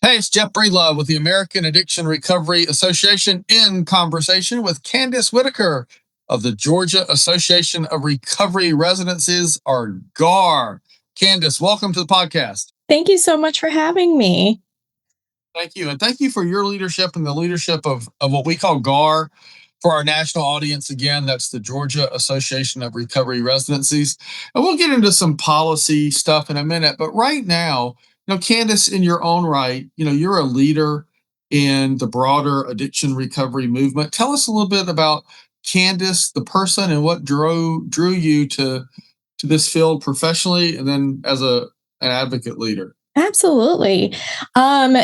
Hey, it's Jeff Breedlove with the American Addiction Recovery Association in conversation with Candace Whitaker of the Georgia Association of Recovery Residencies, or GARR. Candace, welcome to the podcast. Thank you so much for having me. Thank you. And thank you for your leadership and the leadership of what we call GARR for our national audience. Again, that's the Georgia Association of Recovery Residencies. And we'll get into some policy stuff in a minute. But right now, Candace, in your own right, you're a leader in the broader addiction recovery movement. Tell us a little bit about Candace, the person, and what drew you to this field professionally and then as an advocate leader. Absolutely.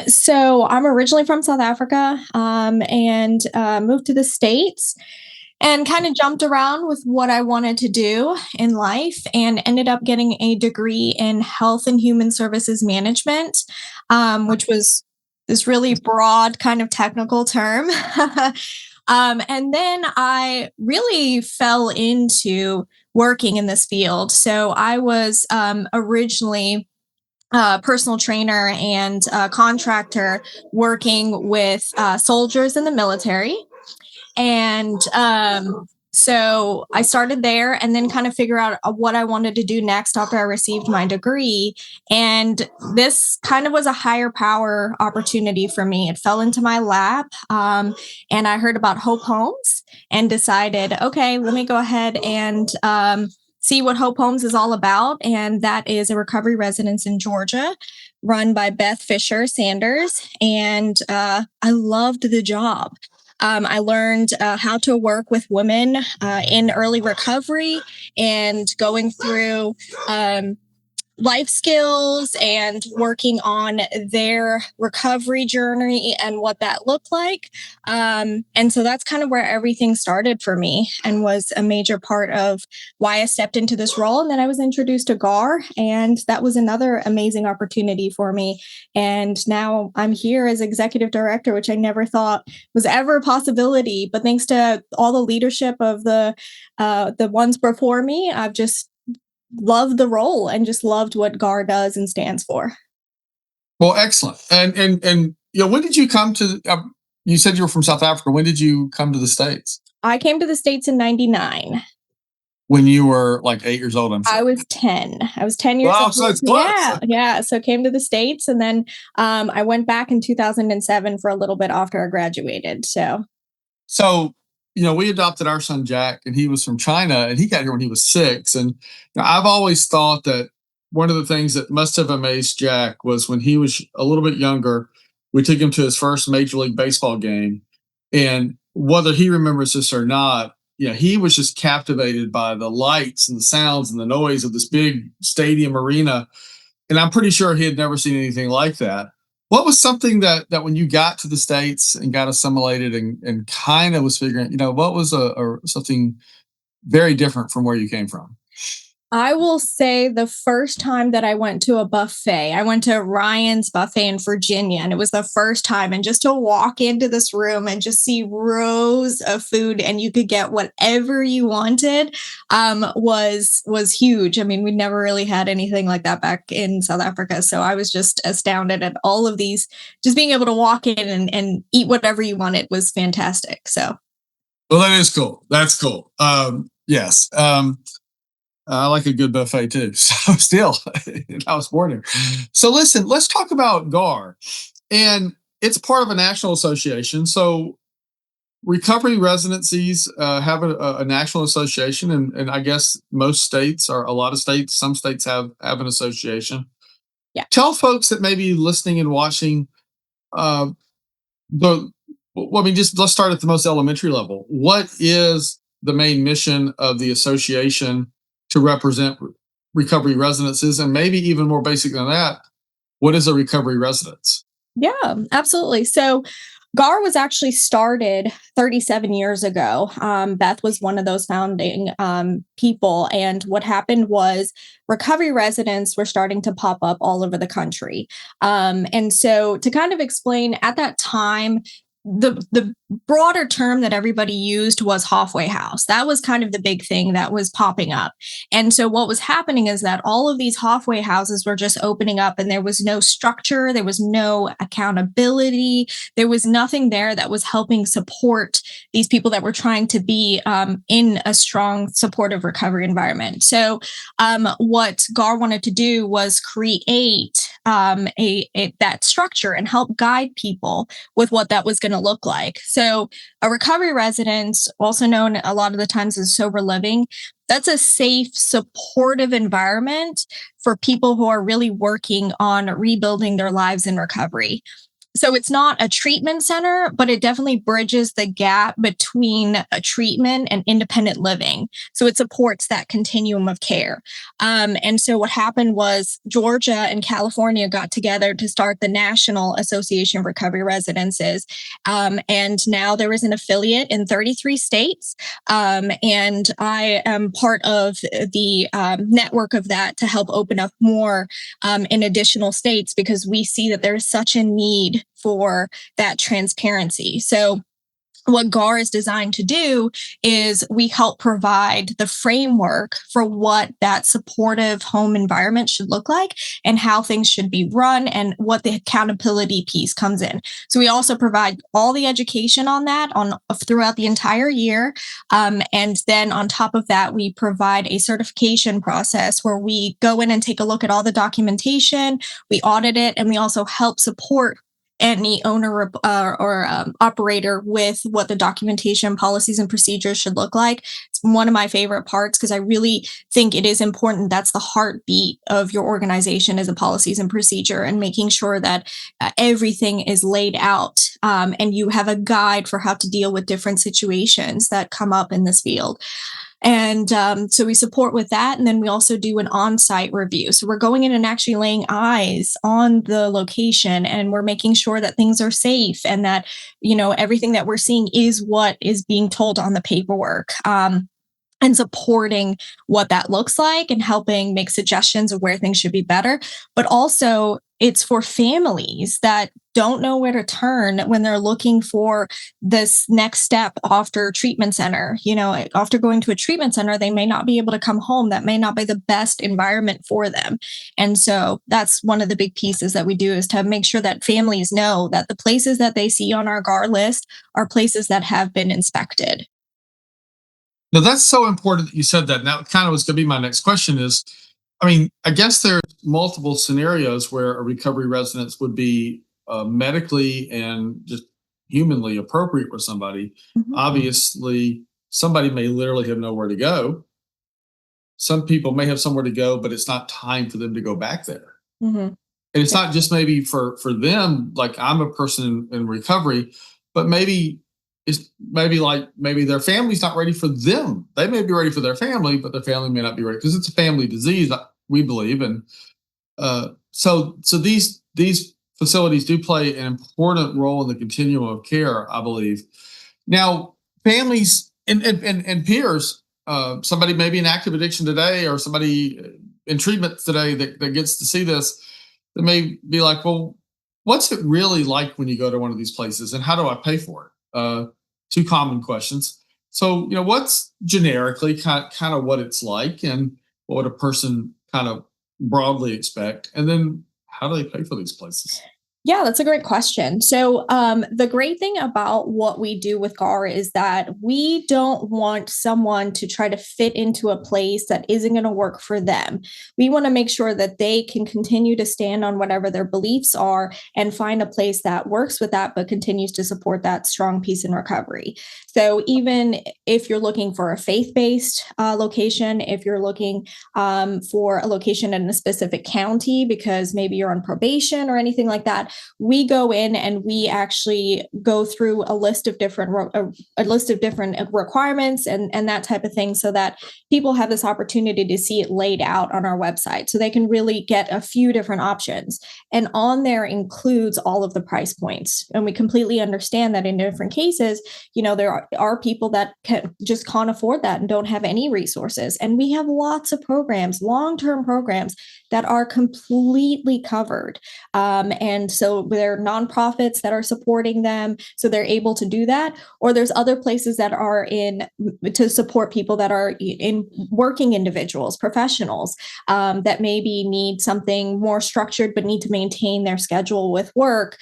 So I'm originally from South Africa, and moved to the States and kind of jumped around with what I wanted to do in life and ended up getting a degree in health and human services management, which was this really broad kind of technical term. And then I really fell into working in this field. So I was originally personal trainer and contractor working with soldiers in the military. And so I started there and then kind of figure out what I wanted to do next after I received my degree. And this kind of was a higher power opportunity for me. It fell into my lap. And I heard about Hope Homes and decided, okay, let me go ahead and see what Hope Homes is all about. And that is a recovery residence in Georgia run by Beth Fisher Sanders. And I loved the job. I learned how to work with women in early recovery and going through life skills and working on their recovery journey and what that looked like. And so that's kind of where everything started for me and was a major part of why I stepped into this role. And then I was introduced to GARR, and that was another amazing opportunity for me. And now I'm here as executive director, which I never thought was ever a possibility. But thanks to all the leadership of the ones before me, I've just loved the role and just loved what GAR does and stands for. Well, excellent. And when did you come to? You said you were from South Africa. When did you come to the States? I came to the States in 99. When you were like 8 years old, I'm I sure. was 10. I was 10 years Wow, old. so it's close. Yeah. So came to the States, and then I went back in 2007 for a little bit after I graduated. So, we adopted our son Jack, and he was from China, and he got here when he was 6. And I've always thought that one of the things that must have amazed Jack was when he was a little bit younger, we took him to his first Major League Baseball game. And whether he remembers this or not, he was just captivated by the lights and the sounds and the noise of this big stadium arena. And I'm pretty sure he had never seen anything like that. What was something that when you got to the States and got assimilated and kind of was figuring, what was something very different from where you came from? I will say the first time that I went to a buffet, I went to Ryan's Buffet in Virginia, and it was the first time. And just to walk into this room and just see rows of food, and you could get whatever you wanted, was huge. I mean, we never really had anything like that back in South Africa, so I was just astounded at all of these. Just being able to walk in and eat whatever you wanted was fantastic. So, Well, that is cool. That's cool. Yes. I like a good buffet too. So still, I was born here. So listen, let's talk about GAR. And it's part of a national association. So recovery residencies have a national association, and I guess most states, or a lot of states, some states have an association. yeah. Tell folks that may be listening and watching uh, the. Well, I mean, just let's start at the most elementary level. What is the main mission of the association to represent recovery residences? And maybe even more basic than that, what is a recovery residence? Yeah, absolutely. So GAR was actually started 37 years ago. Beth was one of those founding people. And what happened was recovery residents were starting to pop up all over the country. And so to kind of explain, at that time, the broader term that everybody used was halfway house. That was kind of the big thing that was popping up. And so what was happening is that all of these halfway houses were just opening up, and there was no structure, there was no accountability, there was nothing there that was helping support these people that were trying to be in a strong supportive recovery environment. So what GARR wanted to do was create that structure and help guide people with what that was going to look like. So, a recovery residence, also known a lot of the times as sober living, that's a safe, supportive environment for people who are really working on rebuilding their lives in recovery. So it's not a treatment center, but it definitely bridges the gap between a treatment and independent living. So it supports that continuum of care. And so what happened was Georgia and California got together to start the National Association of Recovery Residences. And now there is an affiliate in 33 states. And I am part of the network of that to help open up more in additional states, because we see that there's such a need for that transparency. So what GARR is designed to do is we help provide the framework for what that supportive home environment should look like and how things should be run and what the accountability piece comes in. So we also provide all the education on that throughout the entire year. And then on top of that, we provide a certification process where we go in and take a look at all the documentation, we audit it, and we also help support any owner or operator with what the documentation, policies, and procedures should look like. It's one of my favorite parts because I really think it is important. That's the heartbeat of your organization, is a policies and procedure, and making sure that everything is laid out and you have a guide for how to deal with different situations that come up in this field. And so we support with that. And then we also do an on-site review. So we're going in and actually laying eyes on the location, and we're making sure that things are safe and that, everything that we're seeing is what is being told on the paperwork. And supporting what that looks like and helping make suggestions of where things should be better. But also, it's for families that don't know where to turn when they're looking for this next step after treatment center. After going to a treatment center, they may not be able to come home. That may not be the best environment for them. And so that's one of the big pieces that we do, is to make sure that families know that the places that they see on our GARR list are places that have been inspected. No, that's so important that you said that. And that kind of was going to be my next question is, I mean, I guess there's multiple scenarios where a recovery residence would be medically and just humanly appropriate for somebody. Mhm. Obviously, somebody may literally have nowhere to go. Some people may have somewhere to go, but it's not time for them to go back there. Mhm. And it's not just maybe for them, like I'm a person in recovery, but maybe it's maybe their family's not ready for them. They may be ready for their family, but their family may not be ready because it's a family disease, we believe. And so these facilities do play an important role in the continuum of care, I believe. Now, families and peers, somebody maybe in active addiction today, or somebody in treatment today that gets to see this, that may be like, well, what's it really like when you go to one of these places, and how do I pay for it? Two common questions. So, what's generically kind of what it's like, and what would a person kind of broadly expect, and then how do they pay for these places? Yeah, that's a great question. So, the great thing about what we do with GAR is that we don't want someone to try to fit into a place that isn't going to work for them. We want to make sure that they can continue to stand on whatever their beliefs are and find a place that works with that, but continues to support that strong piece in recovery. So, even if you're looking for a faith based location, if you're looking for a location in a specific county because maybe you're on probation or anything like that, we go in and we actually go through a list of different requirements and that type of thing, so that people have this opportunity to see it laid out on our website, so they can really get a few different options. And on there includes all of the price points. And we completely understand that in different cases, there are people that just can't afford that and don't have any resources. And we have lots of programs, long-term programs, that are completely covered. And So there are nonprofits that are supporting them, so they're able to do that. Or there's other places that are in to support people that are in working individuals, professionals that maybe need something more structured but need to maintain their schedule with work.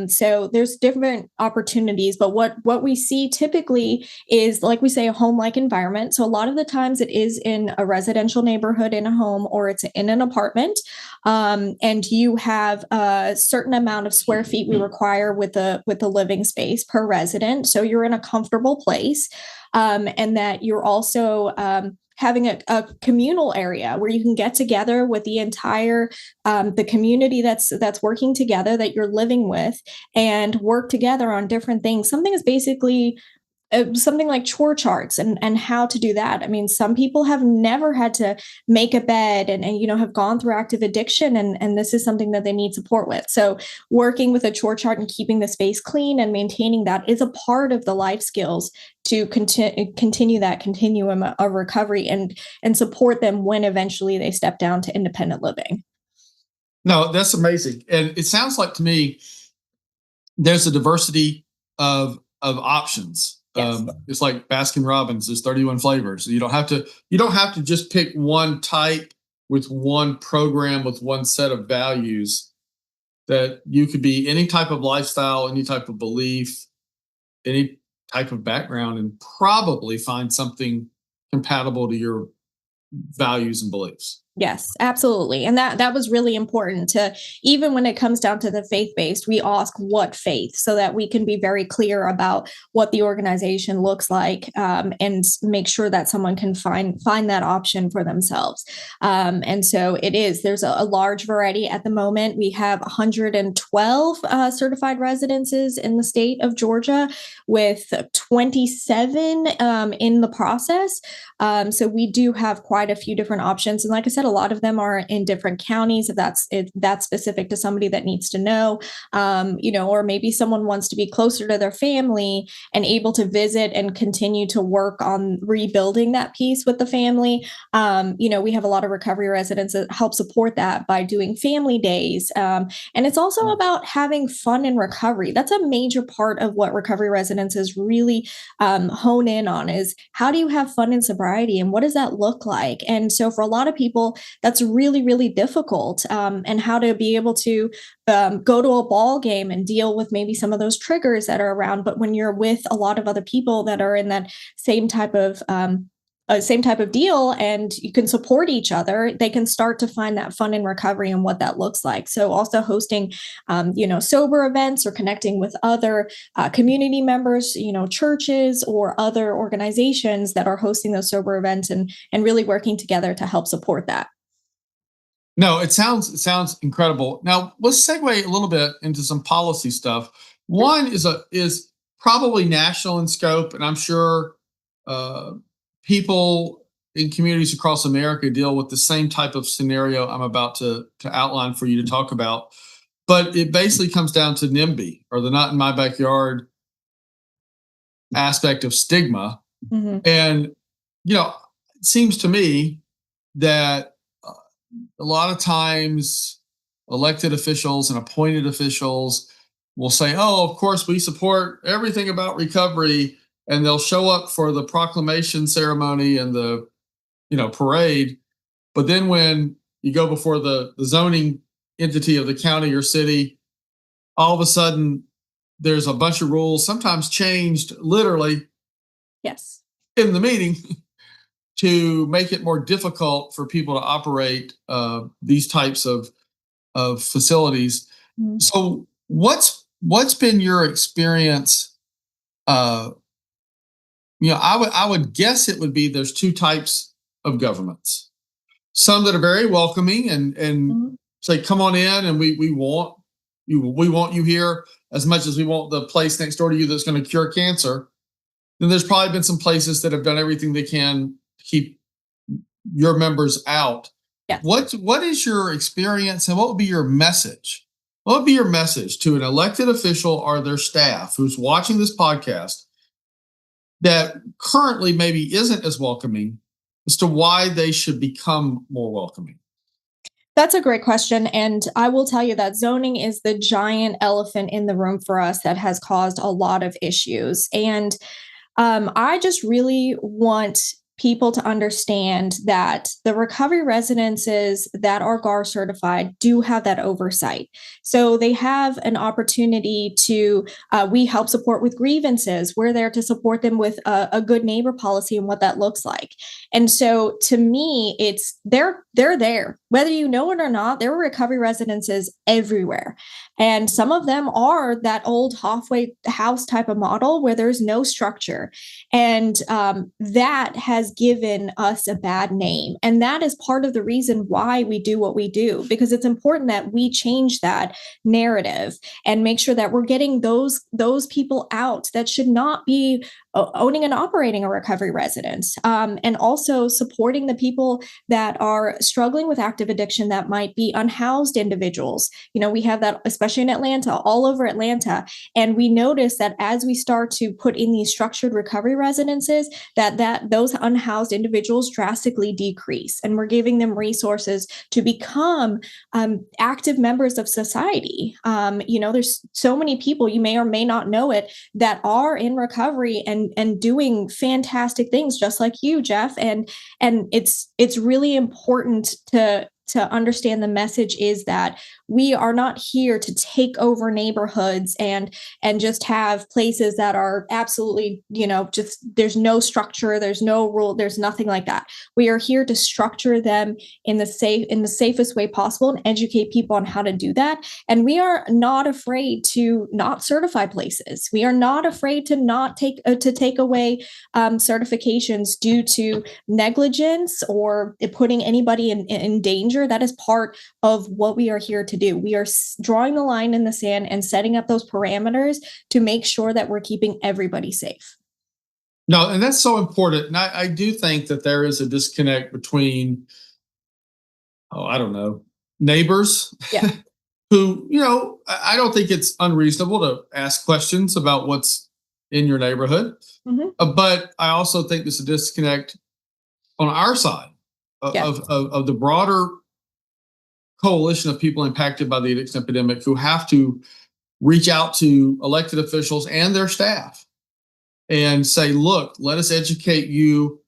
So there's different opportunities, but what we see typically is, like we say, a home-like environment. So a lot of the times it is in a residential neighborhood in a home, or it's in an apartment, and you have a certain amount of square feet we require with the living space per resident. So you're in a comfortable place, and that you're also having a communal area where you can get together with the entire the community that's working together, that you're living with, and work together on different things. Something is basically something like chore charts, and how to do that. I mean, some people have never had to make a bed, and have gone through active addiction, and this is something that they need support with. So working with a chore chart and keeping the space clean and maintaining that is a part of the life skills to continue that continuum of recovery, and support them when eventually they step down to independent living. No, that's amazing. And it sounds like to me there's a diversity of options. Yes. It's like Baskin Robbins. There's 31 flavors. You don't have to just pick one type with one program with one set of values. That you could be any type of lifestyle, any type of belief, any type of background, and probably find something compatible to your values and beliefs. Yes, absolutely. And that was really important to, even when it comes down to the faith-based, we ask what faith, so that we can be very clear about what the organization looks like, and make sure that someone can find that option for themselves. And so there's a large variety at the moment. We have 112 certified residences in the state of Georgia, with 27 in the process. So we do have quite a few different options. And like I said, a lot of them are in different counties, if that's specific to somebody that needs to know, or maybe someone wants to be closer to their family and able to visit and continue to work on rebuilding that piece with the family. We have a lot of recovery residents that help support that by doing family days. And it's also about having fun in recovery. That's a major part of what recovery residences really hone in on, is how do you have fun in sobriety, and what does that look like? And so for a lot of people, that's really, really difficult. And how to be able to go to a ball game and deal with maybe some of those triggers that are around. But when you're with a lot of other people that are in that same type of deal, and you can support each other, they can start to find that fun in recovery and what that looks like. So also hosting, sober events, or connecting with other community members, churches or other organizations that are hosting those sober events, and really working together to help support that. No, it sounds incredible. Now let's segue a little bit into some policy stuff. One is probably national in scope, and I'm sure uh, people in communities across America deal with the same type of scenario I'm about to outline for you to talk about. But it basically comes down to NIMBY, or the not in my backyard aspect of stigma. Mhm. And it seems to me that a lot of times elected officials and appointed officials will say, "Oh, of course we support everything about recovery," and they'll show up for the proclamation ceremony and the parade. But then when you go before the zoning entity of the county or city, all of a sudden there's a bunch of rules, sometimes changed literally Yes. in the meeting, to make it more difficult for people to operate these types of facilities. Mhm. So what's been your experience? Uh, I would guess it would be there's two types of governments. Some that are very welcoming and Mhm. say, "Come on in, and we want you here as much as we want the place next door to you that's going to cure cancer." Then there's probably been some places that have done everything they can to keep your members out. Yes. What is your experience, and what would be your message? What would be your message to an elected official or their staff who's watching this podcast that currently maybe isn't as welcoming, as to why they should become more welcoming? That's a great question. And I will tell you that zoning is the giant elephant in the room for us that has caused a lot of issues. And I just really want people to understand that the recovery residences that are GARR certified do have that oversight. So they have an opportunity to, we help support with grievances. We're there to support them with a good neighbor policy and what that looks like. And so to me, it's they're there. Whether you know it or not, there are recovery residences everywhere. And some of them are that old halfway house type of model where there's no structure. And that has given us a bad name. And that is part of the reason why we do what we do, because it's important that we change that narrative and make sure that we're getting those people out that should not be owning and operating a recovery residence, and also supporting the people that are struggling with active addiction that might be unhoused individuals. We have that especially in Atlanta, all over Atlanta. And we notice that as we start to put in these structured recovery residences, that those unhoused individuals drastically decrease. And we're giving them resources to become active members of society. There's so many people, you may or may not know it, that are in recovery and doing fantastic things just like you, Jeff. And it's really important to understand the message is that we are not here to take over neighborhoods and just have places that are absolutely, just there's no structure, there's no rule, there's nothing like that. We are here to structure them in the safest way possible and educate people on how to do that. And we are not afraid to not certify places. We are not afraid to not take away certifications due to negligence or putting anybody in danger. That is part of what we are here to do. We are drawing the line in the sand and setting up those parameters to make sure that we're keeping everybody safe. No, and that's so important. And I do think that there is a disconnect between, oh, I don't know, neighbors Yeah. who, I don't think it's unreasonable to ask questions about what's in your neighborhood. Mm-hmm. But I also think there's a disconnect on our side Yeah. of the broader coalition of people impacted by the addiction epidemic who have to reach out to elected officials and their staff and say, look, let us educate you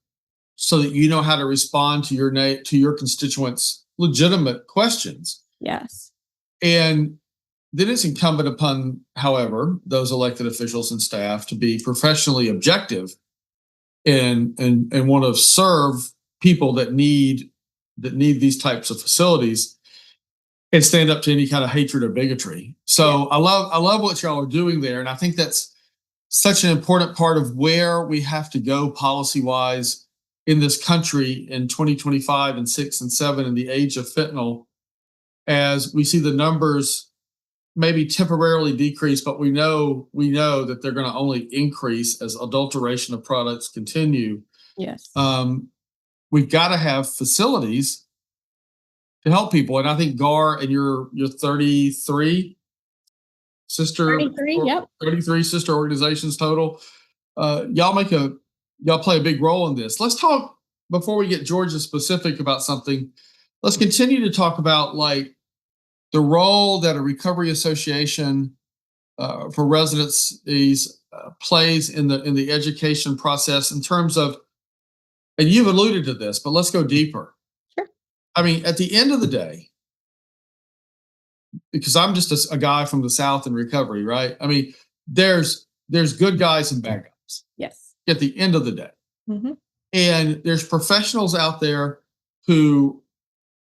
so that you know how to respond to your constituents' legitimate questions. Yes. And then it's incumbent upon, however, those elected officials and staff to be professionally objective and want to serve people that need these types of facilities and stand up to any kind of hatred or bigotry. So Yeah. I love what y'all are doing there, and I think that's such an important part of where we have to go policy wise in this country in 2025 and 6 and 7 in the age of fentanyl, as we see the numbers maybe temporarily decrease, but we know that they're going to only increase as adulteration of products continue. Yes. We've got to have facilities to help people, and I think GARR and your 33 sister 33. Yep. 33 sister organizations total. Y'all play a big role in this. Let's talk before we get Georgia specific about something. Let's continue to talk about like the role that a recovery association for residencies plays in the education process in terms of, and you've alluded to this, but let's go deeper. Sure. I mean, at the end of the day, because I'm just a guy from the South in recovery, right? I mean, there's good guys and bad guys. Yes. At the end of the day, Mm-hmm. and there's professionals out there who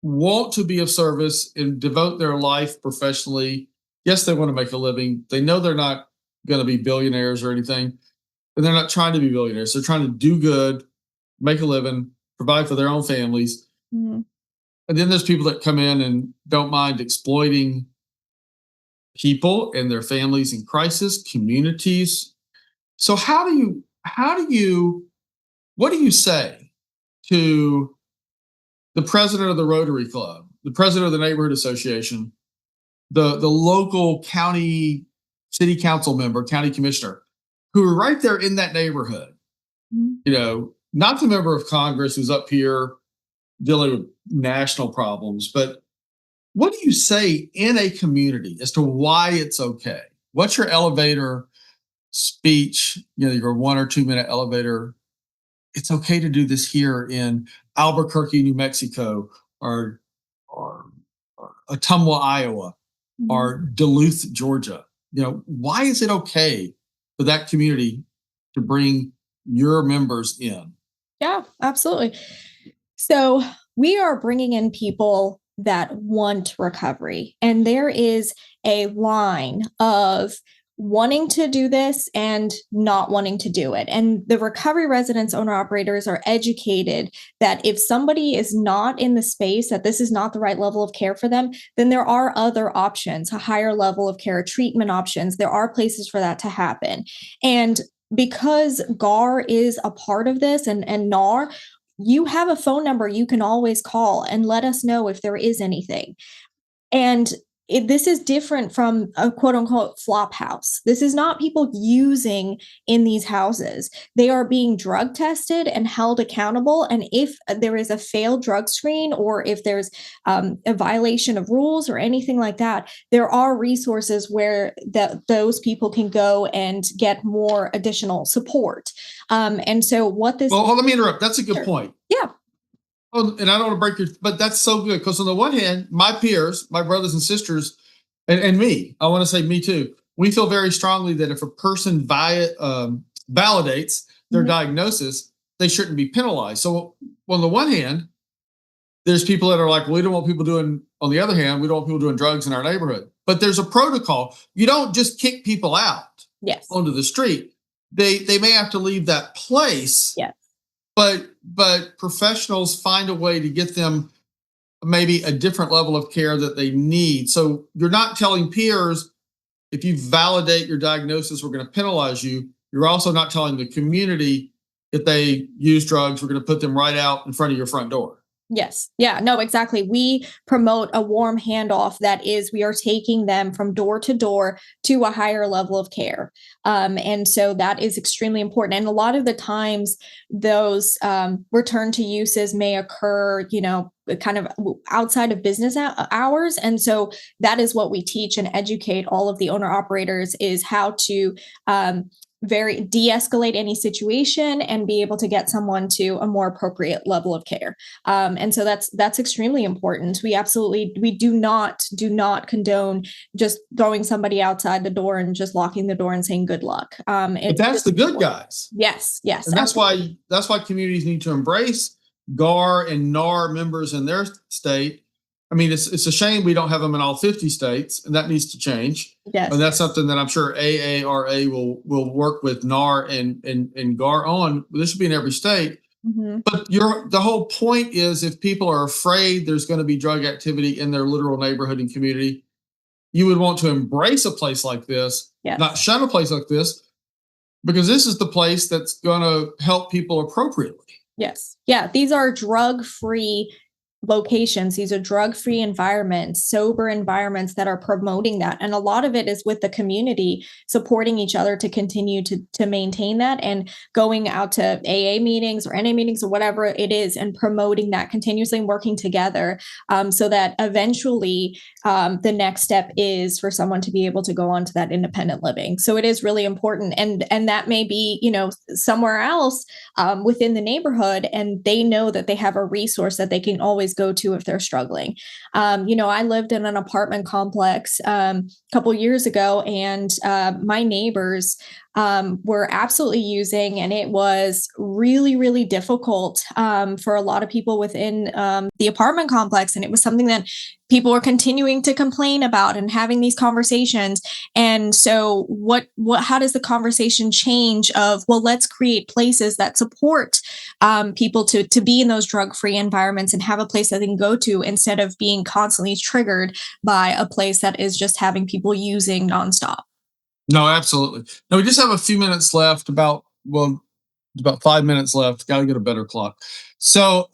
want to be of service and devote their life professionally. Yes, they want to make a living. They know they're not going to be billionaires or anything, and they're not trying to be billionaires. They're trying to do good, make a living, provide for their own families. Mm-hmm. And then there's people that come in and don't mind exploiting people and their families in crisis, communities. So what do you say to the president of the Rotary Club, the president of the neighborhood association, the local county city council member, county commissioner, who are right there in that neighborhood? Mm-hmm. Not the member of Congress who's up here dealing with national problems, but what do you say in a community as to why it's okay? What's your elevator speech? Your 1 or 2 minute elevator. It's okay to do this here in Albuquerque, New Mexico, or or, or Ottumwa, Iowa, Mhm. or Duluth, Georgia. Why is it okay for that community to bring your members in? Yeah, absolutely. So we are bringing in people that want recovery, and there is a line of wanting to do this and not wanting to do it. And the recovery residence owner operators are educated that if somebody is not in the space, that this is not the right level of care for them, then there are other options, a higher level of care, treatment options. There are places for that to happen. And because GAR is a part of this and NAR, you have a phone number you can always call and let us know if there is anything. And this is different from a quote unquote flop house. This is not people using in these houses. They are being drug tested and held accountable. And if there is a failed drug screen or if there's a violation of rules or anything like that, there are resources where those people can go and get more additional support. And so, what this. Well, let me interrupt. That's a good Sure. point. Yeah. Oh, and I don't want to break your, but that's so good because on the one hand, my peers, my brothers and sisters, and me, I want to say me too. We feel very strongly that if a person validates their Mhm. diagnosis, they shouldn't be penalized. So on the one hand, there's people that are like, well, we don't want people doing. On the other hand, we don't want people doing drugs in our neighborhood. But there's a protocol. You don't just kick people out Yes. onto the street. They may have to leave that place, Yes. but professionals find a way to get them maybe a different level of care that they need. So you're not telling peers, if you validate your diagnosis, we're going to penalize you. You're also not telling the community, if they use drugs, we're going to put them right out in front of your front door. Yes. Yeah. No, exactly. We promote a warm handoff that is, we are taking them from door to door to a higher level of care. And so that is extremely important. And a lot of the times, those return to uses may occur, kind of outside of business hours. And so that is what we teach and educate all of the owner operators is how to very de-escalate any situation and be able to get someone to a more appropriate level of care. And so that's extremely important. We do not condone just throwing somebody outside the door and just locking the door and saying good luck. But It's that's just the good important. guys. Yes, yes, And absolutely. that's why communities need to embrace GAR and NAR members in their state. I mean, it's a shame we don't have them in all 50 states, and that needs to change. And Yes. that's something that I'm sure AARA will work with NAR and GAR on. This should be in every state. Mhm. But the whole point is, if people are afraid there's going to be drug activity in their literal neighborhood and community, you would want to embrace a place like this, not Yes. shun a place like this, because this is the place that's going to help people appropriately. Yes. Yeah, these are drug-free locations. These are drug-free environments, sober environments that are promoting that. And a lot of it is with the community supporting each other to continue to maintain that and going out to AA meetings or NA meetings or whatever it is and promoting that continuously and working together so that eventually the next step is for someone to be able to go on to that independent living. So it is really important. And that may be, somewhere else within the neighborhood, and they know that they have a resource that they can always go to if they're struggling. I lived in an apartment complex a couple years ago, and my neighbors were absolutely using, and it was really, really difficult for a lot of people within the apartment complex. And it was something that people were continuing to complain about and having these conversations. And so how does the conversation change of, well, let's create places that support people to be in those drug-free environments and have a place that they can go to instead of being constantly triggered by a place that is just having people using nonstop. No, absolutely. No, we just have a few minutes left. About 5 minutes left. Got to get a better clock. So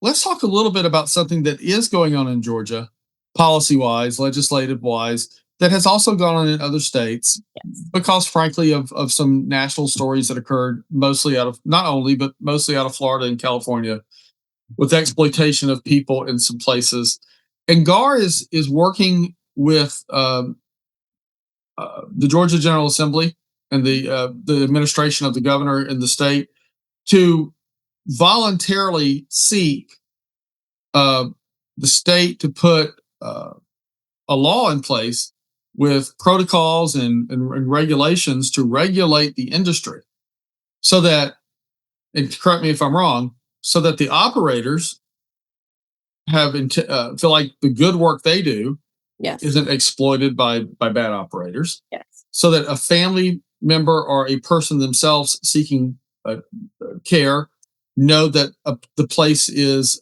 let's talk a little bit about something that is going on in Georgia, policy wise, legislative wise, that has also gone on in other states Yes. because, frankly, of some national stories that occurred mostly out of not only, but mostly out of Florida and California with exploitation of people in some places. And GARR is working with the Georgia General Assembly and the administration of the governor in the state to voluntarily seek uh, the state to put a law in place with protocols and regulations to regulate the industry so that, and correct me if I'm wrong, so that the operators feel like the good work they do Yes. isn't exploited by bad operators, Yes. so that a family member or a person themselves seeking care know that the place is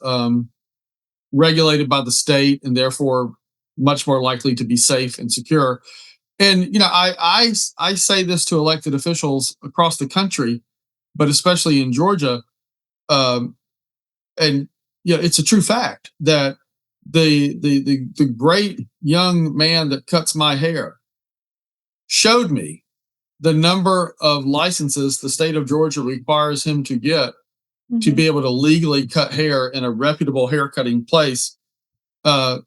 regulated by the state and therefore much more likely to be safe and secure. And I say this to elected officials across the country, but especially in Georgia, um, and it's a true fact that the great young man that cuts my hair showed me the number of licenses the state of Georgia requires him to get to Mhm. be able to legally cut hair in a reputable hair cutting place. Uh,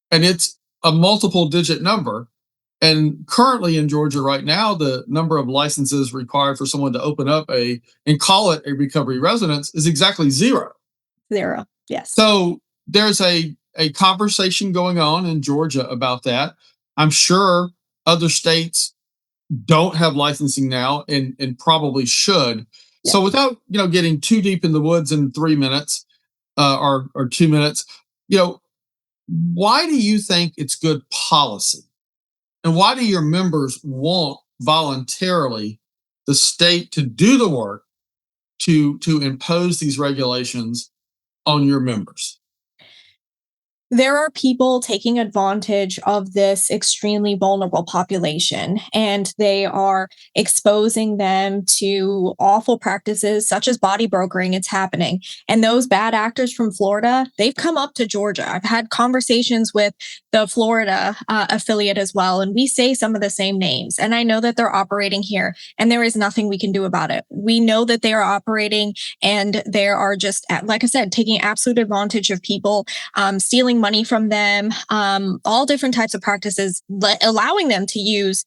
and it's a multiple digit number. And currently in Georgia right now, the number of licenses required for someone to open up and call it a recovery residence is exactly zero. 0. Yes. So there's a conversation going on in Georgia about that. I'm sure other states don't have licensing now and probably should. Yes. So without getting too deep in the woods in 3 minutes or 2 minutes, you know, why do you think it's good policy? And why do your members want voluntarily the state to do the work to impose these regulations on your members? There are people taking advantage of this extremely vulnerable population, and they are exposing them to awful practices such as body brokering. It's happening. And those bad actors from Florida, they've come up to Georgia. I've had conversations with the Florida affiliate as well, and we say some of the same names. And I know that they're operating here, and there is nothing we can do about it. We know that they are operating, and they are just, like I said, taking absolute advantage of people, stealing money from them, all different types of practices, allowing them to use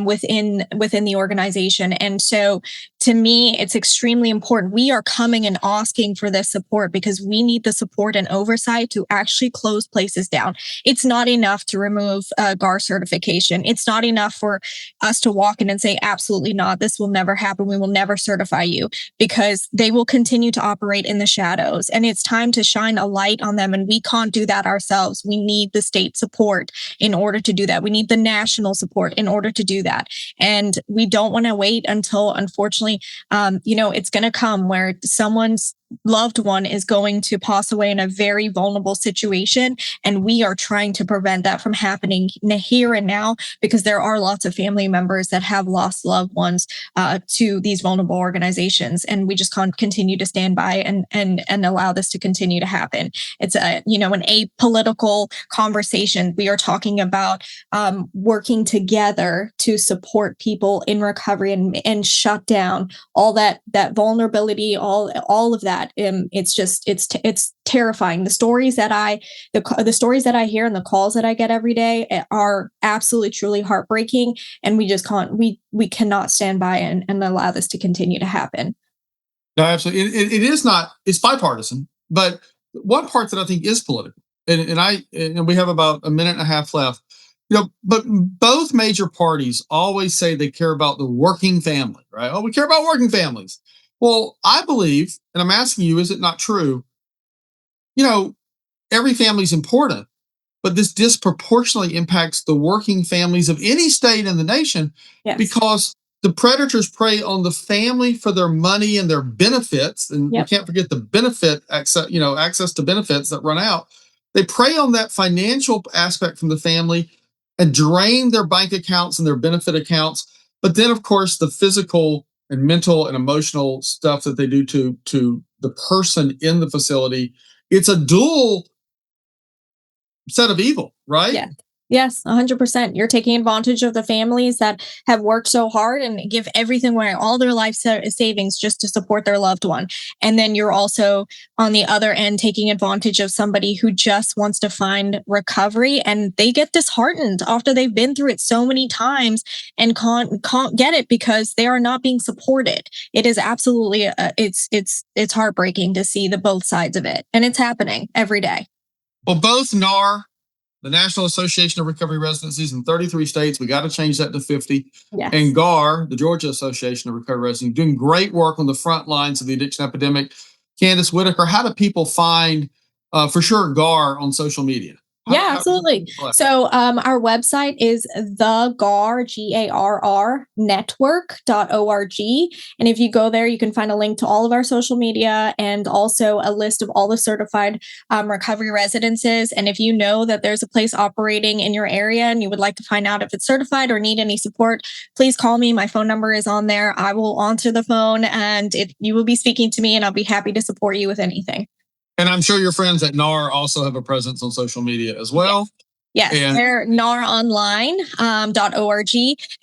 within the organization. And so, to me, it's extremely important. We are coming and asking for this support because we need the support and oversight to actually close places down. It's not enough to remove GARR certification. It's not enough for us to walk in and say, absolutely not, this will never happen. We will never certify you, because they will continue to operate in the shadows. And it's time to shine a light on them. And we can't do that ourselves. We need the state support in order to do that. We need the national support in order to do that. And we don't want to wait until, unfortunately, it's going to come where someone's loved one is going to pass away in a very vulnerable situation. And we are trying to prevent that from happening here and now, because there are lots of family members that have lost loved ones to these vulnerable organizations. And we just can't continue to stand by and allow this to continue to happen. It's an apolitical conversation. We are talking about working together to support people in recovery and shut down all that vulnerability, all of that. It's terrifying. The stories that the stories that I hear and the calls that I get every day are absolutely truly heartbreaking, and we just can't we cannot stand by and allow this to continue to happen. No, absolutely. It is not. It's bipartisan, but one part that I think is political, and we have about a minute and a half left. But both major parties always say they care about the working family, right? Oh, we care about working families. Well, I believe, and I'm asking you, is it not true? You know, every family is important, but this disproportionately impacts the working families of any state in the nation Yes. because the predators prey on the family for their money and their benefits, and we Yep. can't forget the benefit access, access to benefits that run out. They prey on that financial aspect from the family and drain their bank accounts and their benefit accounts. But then, of course, the physical and mental and emotional stuff that they do to the person in the facility. It's a dual set of evil, right? Yeah. Yes, 100%. You're taking advantage of the families that have worked so hard and give everything away, all their life savings just to support their loved one. And then you're also on the other end taking advantage of somebody who just wants to find recovery and they get disheartened after they've been through it so many times and can't get it because they are not being supported. It is absolutely it's heartbreaking to see the both sides of it. And it's happening every day. Well, both NAR, the National Association of Recovery Residencies in 33 states, we got to change that to 50. And Yes. GARR, the Georgia Association of Recovery Residencies, doing great work on the front lines of the addiction epidemic. Candace Whitaker, how do people find, for sure, GARR on social media? Yeah, How do absolutely. people collect? So our website is the GARR, GARR network.org. And if you go there, you can find a link to all of our social media and also a list of all the certified recovery residences. And if you know that there's a place operating in your area and you would like to find out if it's certified or need any support, please call me. My phone number is on there. I will answer the phone and you will be speaking to me, and I'll be happy to support you with anything. And I'm sure your friends at NAR also have a presence on social media as Yes. well. Yes, And they're naronline.org.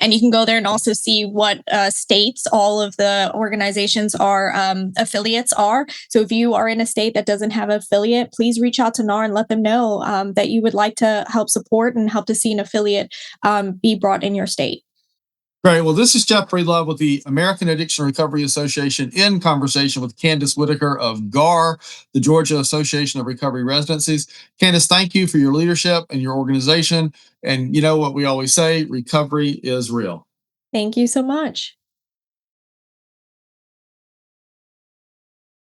And you can go there and also see what states all of the organizations are affiliates are. So if you are in a state that doesn't have an affiliate, please reach out to NAR and let them know that you would like to help support and help to see an affiliate be brought in your state. great. Well, this is Jeffrey Love with the American Addiction Recovery Association in conversation with Candace Whitaker of GARR, the Georgia Association of Recovery Residencies. Candace, thank you for your leadership and your organization. And you know what we always say, recovery is real. Thank you so much.